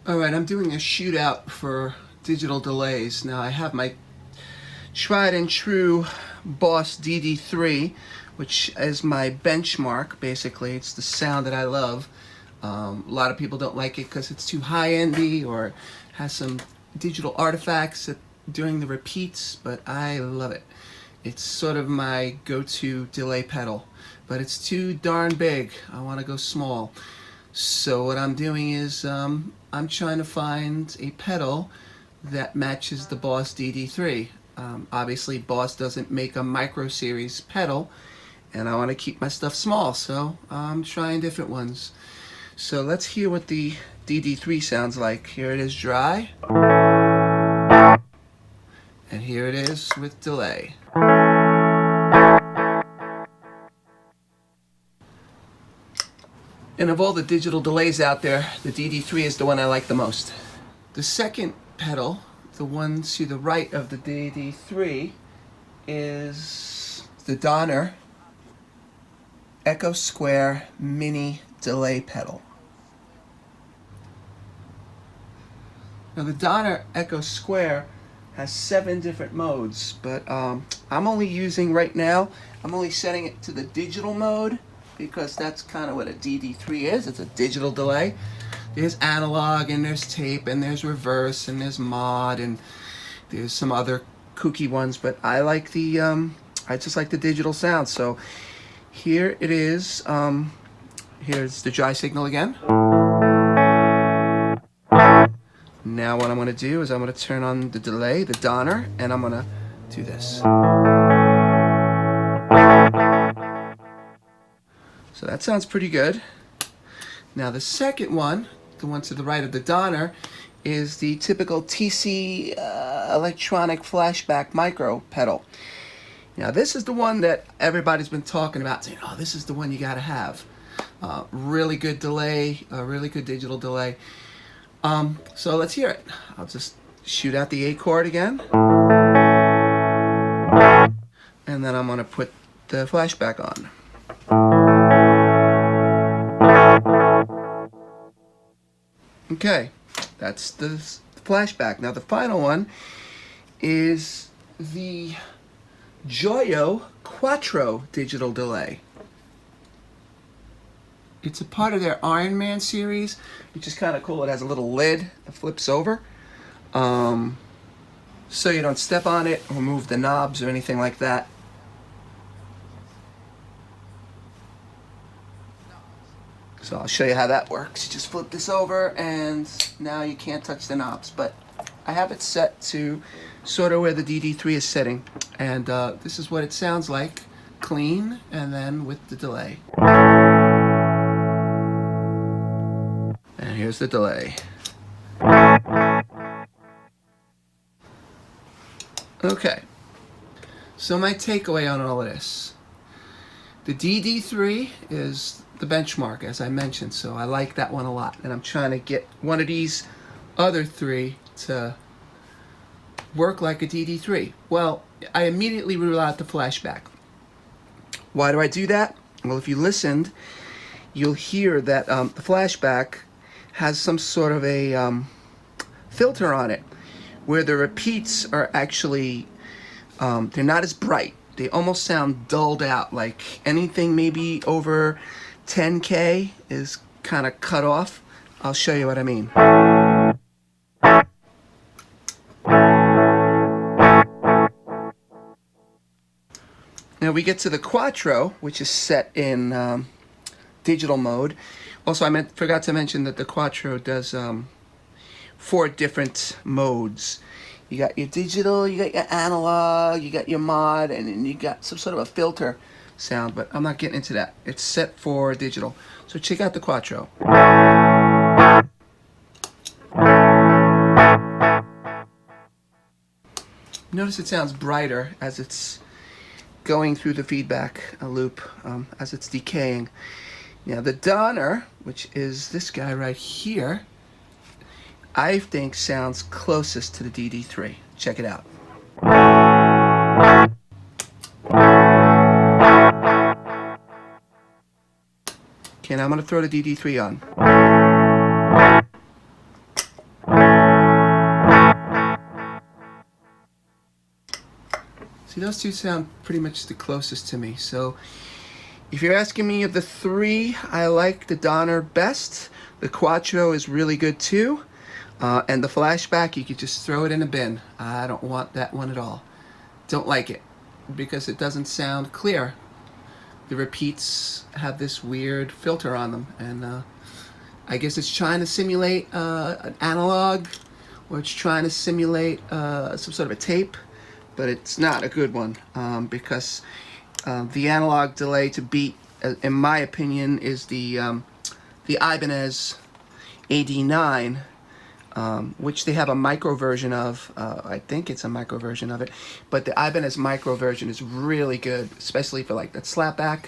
Alright, I'm doing a shootout for digital delays. Now I have my tried and true Boss DD3, which is my benchmark basically. It's the sound that I love. A lot of people don't like it because it's too high-endy or has some digital artifacts during the repeats, but I love it. It's sort of my go-to delay pedal, but it's too darn big. I want to go small. So what I'm doing is I'm trying to find a pedal that matches the Boss DD3. Obviously Boss doesn't make a micro series pedal, and I want to keep my stuff small, so I'm trying different ones. So let's hear what the DD3 sounds like. Here it is dry, and here it is with delay. And of all the digital delays out there, the DD3 is the one I like the most. The second pedal, the one to the right of the DD3, is the Donner Echo Square Mini delay pedal. Now the Donner Echo Square has 7 different modes, but I'm only using right now, I'm only setting it to the digital mode because that's kind of what a DD3 is. It's a digital delay. There's analog and there's tape and there's reverse and there's mod and there's some other kooky ones, but I like the I just like the digital sound. So here it is. Here's the dry signal again. Now what I'm going to do is I'm going to turn on the delay, the Donner, and I'm going to do this. So that sounds pretty good. Now the second one, the one to the right of the Donner, is the typical TC Electronic Flashback micro pedal. Now this is the one that everybody's been talking about, saying, oh, this is the one you gotta have. Really good delay, really good digital delay. So let's hear it. I'll just shoot out the A chord again. And then I'm gonna put the flashback on. Okay, that's the flashback. Now the final one is the Joyo Quattro digital delay. It's a part of their Iron Man series, which is kind of cool. It has a little lid that flips over, so you don't step on it or move the knobs or anything like that. So I'll show you how that works. You just flip this over and now you can't touch the knobs, but I have it set to sort of where the DD3 is sitting, and this is what it sounds like, clean, and then with the delay. And here's the delay. Okay, so my takeaway on all of this. The DD3 is the benchmark, as I mentioned, so I like that one a lot, and I'm trying to get one of these other 3 to work like a DD3. Well, I immediately rule out the flashback. Why do I do that? Well, if you listened, you'll hear that the flashback has some sort of a filter on it, where the repeats are actually, they're not as bright. They almost sound dulled out, like anything maybe over 10K is kind of cut off. I'll show you what I mean. Now we get to the Quattro, which is set in digital mode. Also, I forgot to mention that the Quattro does 4 different modes. You got your digital, you got your analog, you got your mod, and then you got some sort of a filter sound, but I'm not getting into that. It's set for digital. So check out the Quattro. Notice it sounds brighter as it's going through the feedback loop, as it's decaying. Now the Donner, which is this guy right here, I think sounds closest to the DD3. Check it out. Okay, now I'm going to throw the DD3 on. See, those two sound pretty much the closest to me. So if you're asking me of the three, I like the Donner best. The Quattro is really good too. And the Flashback, you could just throw it in a bin. I don't want that one at all. Don't like it because it doesn't sound clear. The repeats have this weird filter on them, and I guess it's trying to simulate an analog, or it's trying to simulate some sort of a tape, but it's not a good one because the analog delay to beat, in my opinion, is the Ibanez AD9, which they have a micro version of. I think it's a micro version of it, but the Ibanez micro version is really good, especially for like that slapback,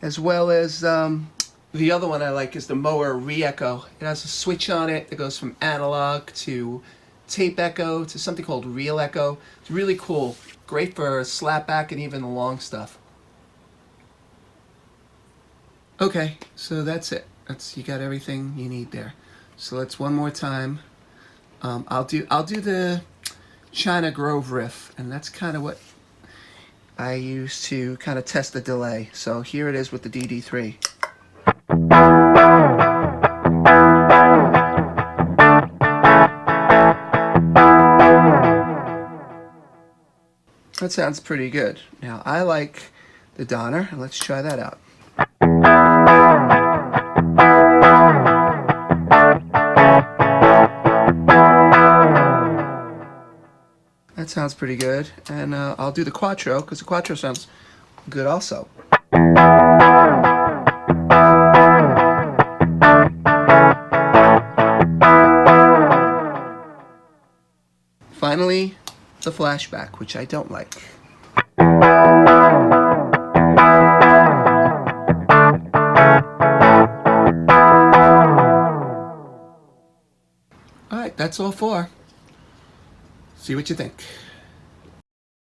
as well as the other one I like is the Mower Re-Echo. It has a switch on it that goes from analog to tape echo to something called Real Echo. It's really cool, great for slapback and even the long stuff. Okay, so that's it. You got everything you need there. So let's one more time. I'll do the China Grove riff, and that's kind of what I use to kind of test the delay. So here it is with the DD3. That sounds pretty good. Now I like the Donner, and let's try that out. That sounds pretty good, and I'll do the Quattro because the Quattro sounds good also. Finally, the Flashback, which I don't like. Alright, that's all four. See what you think.